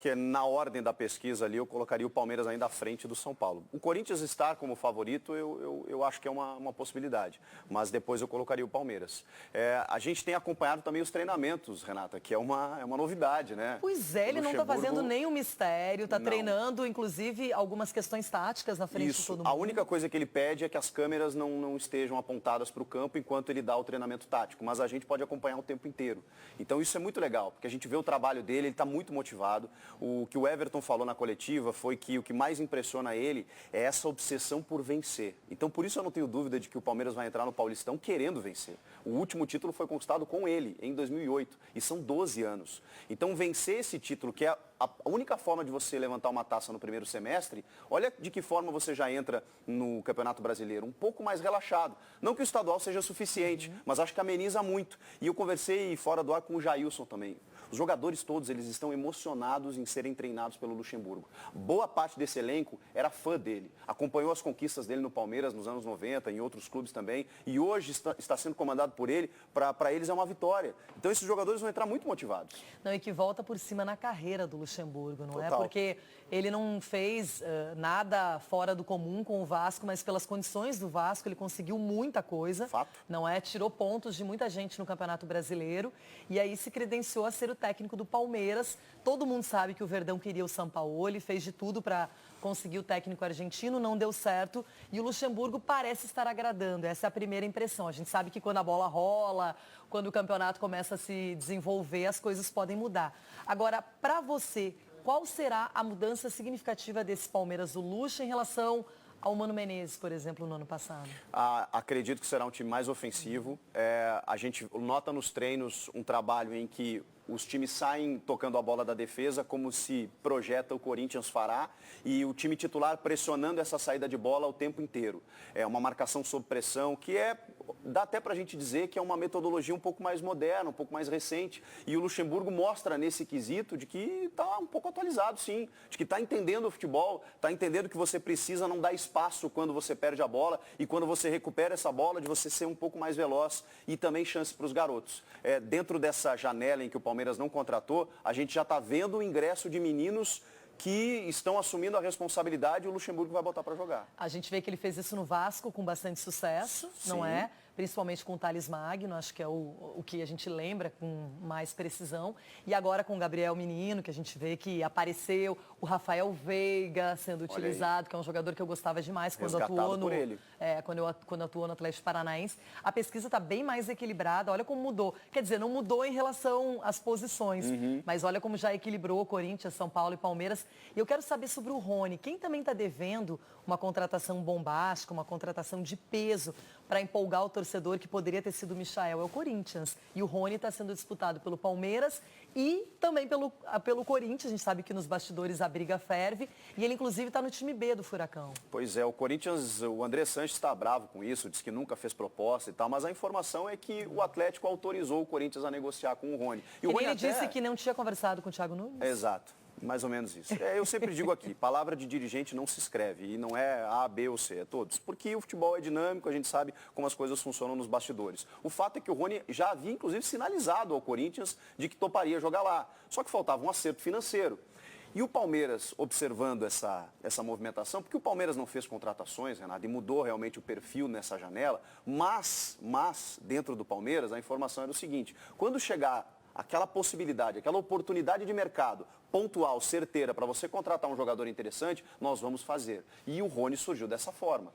que na ordem da pesquisa ali eu colocaria o Palmeiras ainda à frente do São Paulo. O Corinthians estar como favorito, eu acho que é uma possibilidade, mas depois eu colocaria o Palmeiras. A gente tem acompanhado também os treinamentos, Renata, que é uma novidade, né? Pois é, ele não está fazendo nenhum mistério, está treinando, inclusive, algumas questões táticas na frente de todo mundo. A única coisa que ele pede é que as câmeras não estejam apontadas para o campo enquanto ele dá o treinamento tático, mas a gente pode acompanhar o tempo inteiro. Então isso é muito legal, porque a gente vê o trabalho dele, ele está muito motivado. O que o Everton falou na coletiva foi que o que mais impressiona ele é essa obsessão por vencer. Então, por isso eu não tenho dúvida de que o Palmeiras vai entrar no Paulistão querendo vencer. O último título foi conquistado com ele, em 2008, e são 12 anos. Então, vencer esse título, que é a única forma de você levantar uma taça no primeiro semestre, olha de que forma você já entra no Campeonato Brasileiro, um pouco mais relaxado. Não que o estadual seja suficiente, mas acho que ameniza muito. E eu conversei fora do ar com o Jailson também. Os jogadores todos, eles estão emocionados em serem treinados pelo Luxemburgo. Boa parte desse elenco era fã dele, acompanhou as conquistas dele no Palmeiras nos anos 90, em outros clubes também, e hoje está sendo comandado por ele, para eles é uma vitória. Então esses jogadores vão entrar muito motivados. Não, e que volta por cima na carreira do Luxemburgo, não Total. é? Porque ele não fez nada fora do comum com o Vasco, mas pelas condições do Vasco ele conseguiu muita coisa. Fato. Não é? Tirou pontos de muita gente no Campeonato Brasileiro e aí se credenciou a ser o técnico do Palmeiras. Todo mundo sabe que o Verdão queria o Sampaoli, fez de tudo para conseguir o técnico argentino, não deu certo e o Luxemburgo parece estar agradando. Essa é a primeira impressão. A gente sabe que quando a bola rola, quando o campeonato começa a se desenvolver, as coisas podem mudar. Agora, para você, qual será a mudança significativa desse Palmeiras do Luxa em relação ao Mano Menezes, por exemplo, no ano passado? Acredito que será um time mais ofensivo. A gente nota nos treinos um trabalho em que os times saem tocando a bola da defesa como se projeta o Corinthians fará e o time titular pressionando essa saída de bola o tempo inteiro. É uma marcação sob pressão que dá até para a gente dizer que é uma metodologia um pouco mais moderna, um pouco mais recente. E o Luxemburgo mostra nesse quesito de que está um pouco atualizado, sim. De que está entendendo o futebol, está entendendo que você precisa não dar espaço quando você perde a bola e quando você recupera essa bola, de você ser um pouco mais veloz e também chance para os garotos. Dentro dessa janela em que o Palmeiras não contratou, a gente já está vendo o ingresso de meninos que estão assumindo a responsabilidade e o Luxemburgo vai botar para jogar. A gente vê que ele fez isso no Vasco com bastante sucesso, Sim. não é? Principalmente com o Thales Magno, acho que é o que a gente lembra com mais precisão. E agora com o Gabriel Menino, que a gente vê que apareceu, o Rafael Veiga sendo utilizado, que é um jogador que eu gostava demais quando atuou quando atuou no Atlético Paranaense. A pesquisa está bem mais equilibrada, olha como mudou. Quer dizer, não mudou em relação às posições, mas olha como já equilibrou Corinthians, São Paulo e Palmeiras. E eu quero saber sobre o Rony. Quem também está devendo uma contratação bombástica, uma contratação de peso para empolgar o torcedor, que poderia ter sido o Michael, é o Corinthians. E o Rony está sendo disputado pelo Palmeiras e também pelo Corinthians. A gente sabe que nos bastidores a briga ferve. E ele, inclusive, está no time B do Furacão. Pois é, o Corinthians, o André Sanches está bravo com isso, diz que nunca fez proposta e tal, mas a informação é que o Atlético autorizou o Corinthians a negociar com o Rony. E o Rony disse que não tinha conversado com o Thiago Nunes? Exato. Mais ou menos isso. Eu sempre digo aqui, palavra de dirigente não se escreve, e não é A, B ou C, é todos. Porque o futebol é dinâmico, a gente sabe como as coisas funcionam nos bastidores. O fato é que o Rony já havia, inclusive, sinalizado ao Corinthians de que toparia jogar lá. Só que faltava um acerto financeiro. E o Palmeiras, observando essa movimentação, porque o Palmeiras não fez contratações, Renato, e mudou realmente o perfil nessa janela, mas dentro do Palmeiras, a informação era o seguinte, quando chegar aquela possibilidade, aquela oportunidade de mercado pontual, certeira, para você contratar um jogador interessante, nós vamos fazer. E o Rony surgiu dessa forma.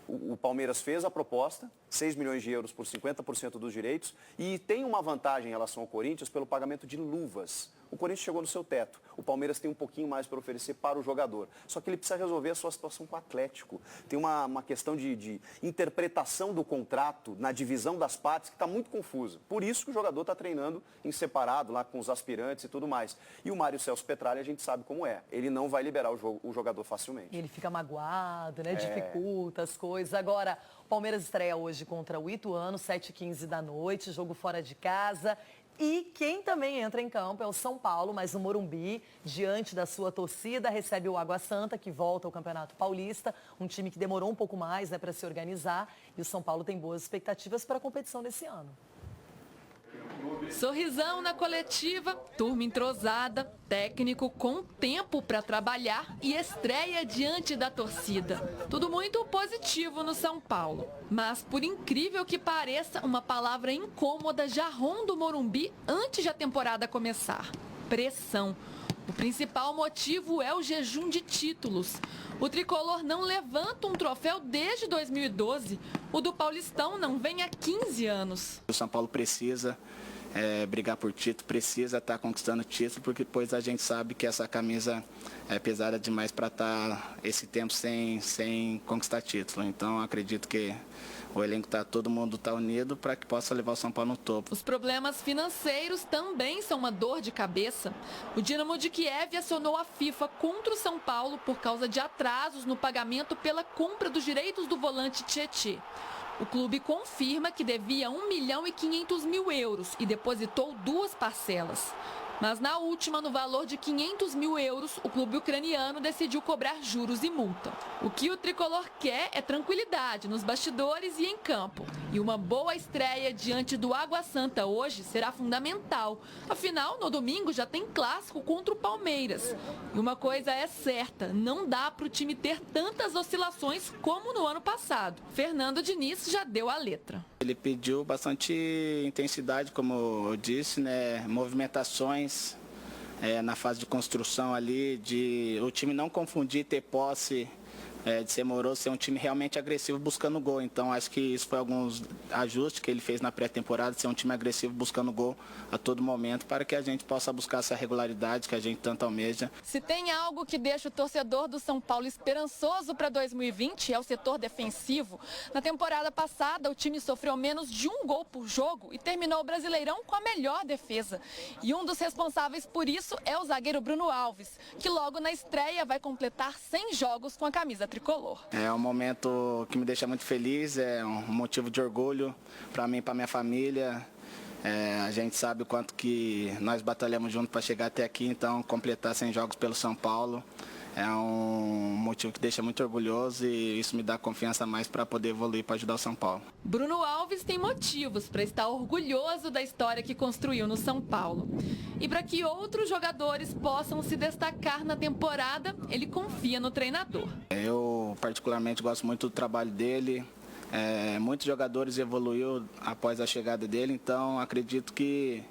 O Palmeiras fez a proposta, 6 milhões de euros por 50% dos direitos, e tem uma vantagem em relação ao Corinthians pelo pagamento de luvas. O Corinthians chegou no seu teto. O Palmeiras tem um pouquinho mais para oferecer para o jogador. Só que ele precisa resolver a sua situação com o Atlético. Tem uma questão de interpretação do contrato na divisão das partes que está muito confusa. Por isso que o jogador está treinando em separado, lá com os aspirantes e tudo mais. E o Mário Celso Petralha, a gente sabe como é. Ele não vai liberar o jogador facilmente. E ele fica magoado, né? Dificulta as coisas. Agora, o Palmeiras estreia hoje contra o Ituano, 7h15 da noite, jogo fora de casa. E quem também entra em campo é o São Paulo, mas o Morumbi, diante da sua torcida, recebe o Água Santa, que volta ao Campeonato Paulista, um time que demorou um pouco mais, né, para se organizar, e o São Paulo tem boas expectativas para a competição desse ano. Sorrisão na coletiva, turma entrosada, técnico com tempo para trabalhar e estreia diante da torcida. Tudo muito positivo no São Paulo. Mas, por incrível que pareça, uma palavra incômoda já ronda o Morumbi antes da temporada começar: pressão. O principal motivo é o jejum de títulos. O tricolor não levanta um troféu desde 2012. O do Paulistão não vem há 15 anos. O São Paulo precisa brigar por título, precisa estar conquistando título, porque depois a gente sabe que essa camisa é pesada demais para estar esse tempo sem conquistar título. Então acredito que o elenco todo mundo está unido para que possa levar o São Paulo no topo. Os problemas financeiros também são uma dor de cabeça. O Dinamo de Kiev acionou a FIFA contra o São Paulo por causa de atrasos no pagamento pela compra dos direitos do volante Tietê. O clube confirma que devia 1.500.000 euros e depositou 2 parcelas. Mas na última, no valor de 500.000 euros, o clube ucraniano decidiu cobrar juros e multa. O que o tricolor quer é tranquilidade nos bastidores e em campo. E uma boa estreia diante do Água Santa hoje será fundamental. Afinal, no domingo já tem clássico contra o Palmeiras. E uma coisa é certa, não dá para o time ter tantas oscilações como no ano passado. Fernando Diniz já deu a letra. Ele pediu bastante intensidade, como eu disse, movimentações na fase de construção ali, de o time não confundir ter posse, de ser moroso, ser um time realmente agressivo buscando gol. Então acho que isso foi alguns ajustes que ele fez na pré-temporada, ser um time agressivo buscando gol a todo momento, para que a gente possa buscar essa regularidade que a gente tanto almeja. Se tem algo que deixa o torcedor do São Paulo esperançoso para 2020 é o setor defensivo. Na temporada passada, o time sofreu menos de 1 gol por jogo e terminou o Brasileirão com a melhor defesa. E um dos responsáveis por isso é o zagueiro Bruno Alves, que logo na estreia vai completar 100 jogos com a camisa tricolor. É um momento que me deixa muito feliz, é um motivo de orgulho para mim e para minha família. A gente sabe o quanto que nós batalhamos juntos para chegar até aqui, então completar 100 jogos pelo São Paulo é um motivo que deixa muito orgulhoso e isso me dá confiança a mais para poder evoluir para ajudar o São Paulo. Bruno Alves tem motivos para estar orgulhoso da história que construiu no São Paulo. E para que outros jogadores possam se destacar na temporada, ele confia no treinador. Eu particularmente gosto muito do trabalho dele. Muitos jogadores evoluiu após a chegada dele, então acredito que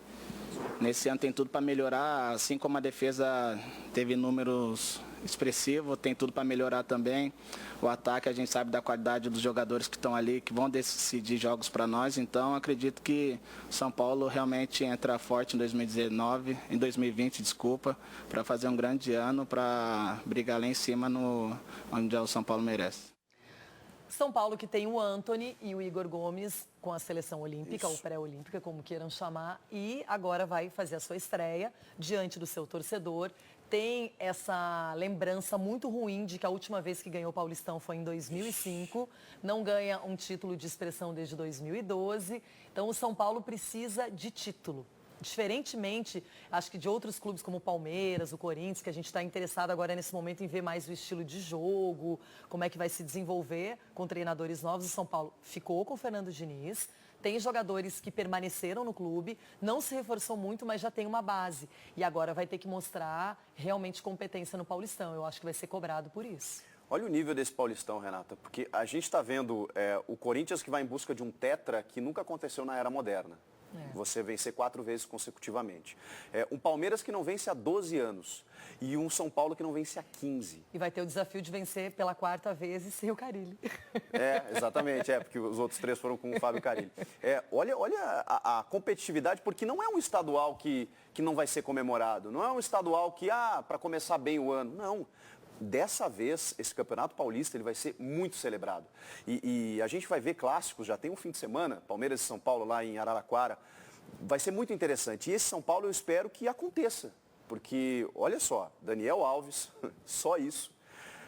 nesse ano tem tudo para melhorar, assim como a defesa teve números expressivos, tem tudo para melhorar também. O ataque, a gente sabe da qualidade dos jogadores que estão ali, que vão decidir jogos para nós, então acredito que o São Paulo realmente entra forte em 2020, para fazer um grande ano, para brigar lá em cima onde o São Paulo merece. São Paulo que tem o Antony e o Igor Gomes com a seleção olímpica, Isso. ou pré-olímpica, como queiram chamar, e agora vai fazer a sua estreia diante do seu torcedor. Tem essa lembrança muito ruim de que a última vez que ganhou o Paulistão foi em 2005, não ganha um título de expressão desde 2012, então o São Paulo precisa de título. Diferentemente, acho que de outros clubes como o Palmeiras, o Corinthians, que a gente está interessado agora nesse momento em ver mais o estilo de jogo, como é que vai se desenvolver com treinadores novos. O São Paulo ficou com o Fernando Diniz, tem jogadores que permaneceram no clube, não se reforçou muito, mas já tem uma base. E agora vai ter que mostrar realmente competência no Paulistão. Eu acho que vai ser cobrado por isso. Olha o nível desse Paulistão, Renata, porque a gente está vendo o Corinthians que vai em busca de um tetra que nunca aconteceu na era moderna. Você vencer 4 vezes consecutivamente. Um Palmeiras que não vence há 12 anos e um São Paulo que não vence há 15. E vai ter o desafio de vencer pela 4ª vez e sem o Carille. Exatamente, porque os outros 3 foram com o Fábio Carille. Olha a competitividade, porque não é um estadual que não vai ser comemorado, não é um estadual que, para começar bem o ano, não. Dessa vez, esse Campeonato Paulista ele vai ser muito celebrado. E a gente vai ver clássicos, já tem um fim de semana, Palmeiras e São Paulo lá em Araraquara. Vai ser muito interessante. E esse São Paulo eu espero que aconteça. Porque, olha só, Daniel Alves, só isso.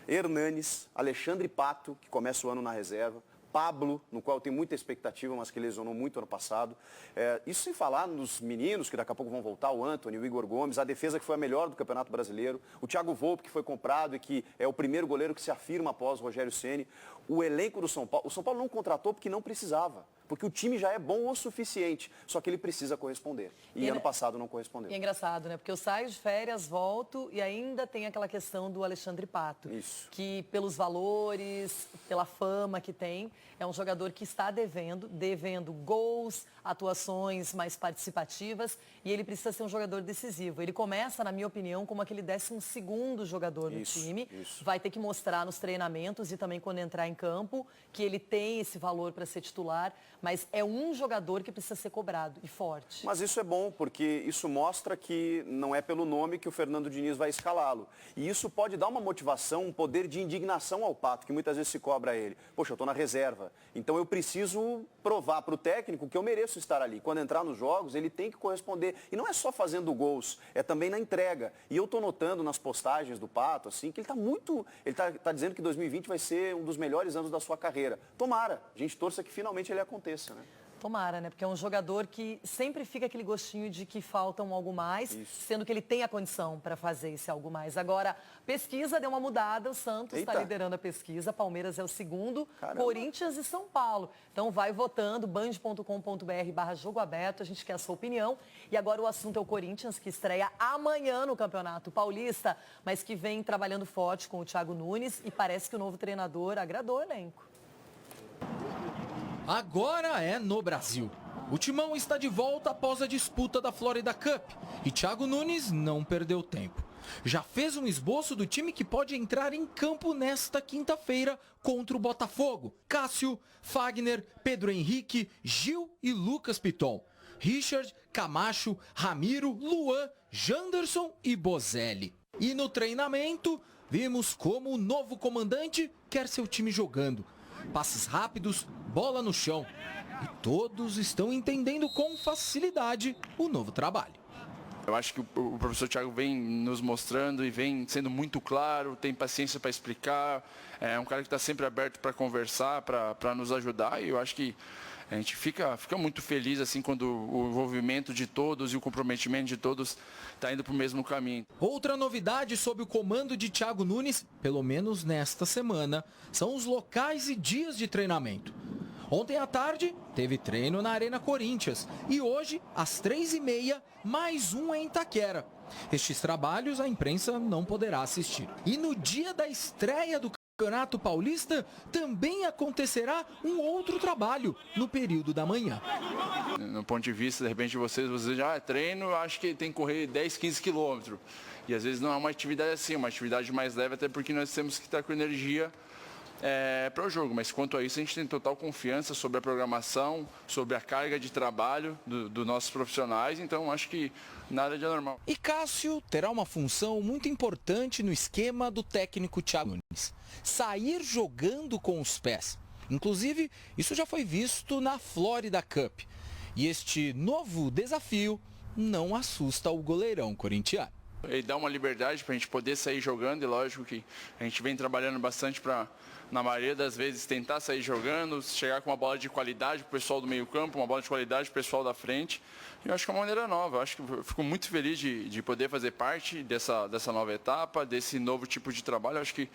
Hernanes, Alexandre Pato, que começa o ano na reserva. Pablo, no qual eu tenho muita expectativa, mas que lesionou muito ano passado. Isso sem falar nos meninos, que daqui a pouco vão voltar, o Antony, o Igor Gomes, a defesa que foi a melhor do Campeonato Brasileiro, o Thiago Volpe, que foi comprado e que é o primeiro goleiro que se afirma após o Rogério Ceni. O elenco do São Paulo não contratou porque não precisava. porque o time já é bom o suficiente, só que ele precisa corresponder. E ano passado não correspondeu. E é engraçado, né? Porque eu saio de férias, volto e ainda tem aquela questão do Alexandre Pato. Isso. Que pelos valores, pela fama que tem, é um jogador que está devendo gols, atuações mais participativas, e ele precisa ser um jogador decisivo. Ele começa, na minha opinião, como aquele 12º jogador do time. Vai ter que mostrar nos treinamentos e também quando entrar em campo que ele tem esse valor para ser titular, mas é um jogador que precisa ser cobrado e forte. Mas isso é bom, porque isso mostra que não é pelo nome que o Fernando Diniz vai escalá-lo. E isso pode dar uma motivação, um poder de indignação ao Pato, que muitas vezes se cobra a ele. Poxa, eu estou na reserva, então eu preciso provar para o técnico que eu mereço estar ali. Quando entrar nos jogos, ele tem que corresponder. E não é só fazendo gols, é também na entrega. E eu estou notando nas postagens do Pato, assim, que ele está muito... Ele está dizendo que 2020 vai ser um dos melhores anos da sua carreira. Tomara, a gente torça que finalmente ele aconteça, né? Tomara, né? Porque é um jogador que sempre fica aquele gostinho de que falta um algo mais, sendo que ele tem a condição para fazer esse algo mais. Agora, pesquisa deu uma mudada, o Santos está liderando a pesquisa, Palmeiras é o segundo, Corinthians e São Paulo. Então vai votando, band.com.br/jogo aberto, a gente quer a sua opinião. E agora o assunto é o Corinthians, que estreia amanhã no Campeonato Paulista, mas que vem trabalhando forte com o Thiago Nunes e parece que o novo treinador agradou o elenco. Agora é no Brasil. O Timão está de volta após a disputa da Florida Cup e Thiago Nunes não perdeu tempo. Já fez um esboço do time que pode entrar em campo nesta quinta-feira contra o Botafogo. Cássio, Fagner, Pedro Henrique, Gil e Lucas Piton. Richard, Camacho, Ramiro, Luan, Janderson e Bozelli. E no treinamento, vimos como o novo comandante quer seu time jogando. Passes rápidos, bola no chão. E todos estão entendendo com facilidade o novo trabalho. Eu acho que o professor Thiago vem nos mostrando e vem sendo muito claro, tem paciência para explicar, é um cara que está sempre aberto para conversar, para nos ajudar, e eu acho que a gente fica muito feliz assim quando o envolvimento de todos e o comprometimento de todos está indo para o mesmo caminho. Outra novidade sob o comando de Thiago Nunes, pelo menos nesta semana, são os locais e dias de treinamento. Ontem à tarde, teve treino na Arena Corinthians e hoje, às 3h30, mais um em Itaquera. Estes trabalhos a imprensa não poderá assistir. E no dia da estreia do Campeonato Paulista, também acontecerá um outro trabalho no período da manhã. No ponto de vista, de repente, vocês já treino, acho que tem que correr 10, 15 quilômetros. E às vezes não é uma atividade assim, uma atividade mais leve, até porque nós temos que estar com energia para o jogo, mas quanto a isso a gente tem total confiança sobre a programação, sobre a carga de trabalho dos nossos profissionais, então acho que nada de anormal. E Cássio terá uma função muito importante no esquema do técnico Thiago Nunes: sair jogando com os pés. Inclusive, isso já foi visto na Florida Cup. E este novo desafio não assusta o goleirão corintiano. Ele dá uma liberdade para a gente poder sair jogando, e lógico que a gente vem trabalhando bastante para, na maioria das vezes, tentar sair jogando, chegar com uma bola de qualidade para o pessoal do meio campo, uma bola de qualidade para o pessoal da frente. E eu acho que é uma maneira nova. Eu acho que eu fico muito feliz de poder fazer parte dessa nova etapa, desse novo tipo de trabalho. Eu acho que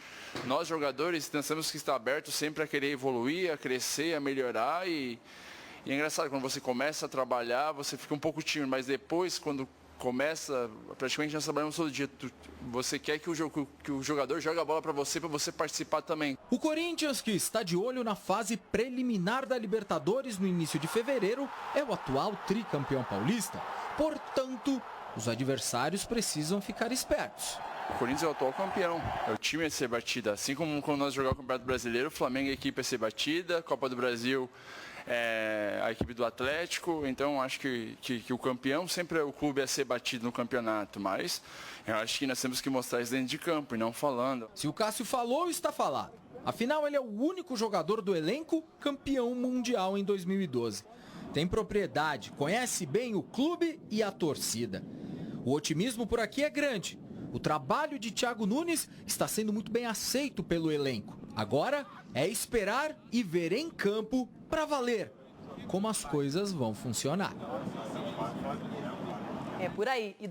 nós, jogadores, nós temos que estar abertos sempre a querer evoluir, a crescer, a melhorar. E é engraçado, quando você começa a trabalhar, você fica um pouco tímido, mas depois, quando começa, praticamente nós trabalhamos todo dia. Você quer que o jogador jogue a bola para você participar também. O Corinthians, que está de olho na fase preliminar da Libertadores no início de fevereiro, é o atual tricampeão paulista. Portanto, os adversários precisam ficar espertos. O Corinthians é o atual campeão, é o time a ser batida. Assim como quando nós jogamos o Campeonato Brasileiro, o Flamengo é a equipe a ser batida, Copa do Brasil a equipe do Atlético, então acho que o campeão sempre é o clube a ser batido no campeonato, mas eu acho que nós temos que mostrar isso dentro de campo e não falando. Se o Cássio falou, está falado. Afinal, ele é o único jogador do elenco campeão mundial em 2012. Tem propriedade, conhece bem o clube e a torcida. O otimismo por aqui é grande. O trabalho de Thiago Nunes está sendo muito bem aceito pelo elenco. Agora é esperar e ver em campo para valer como as coisas vão funcionar. É por aí. E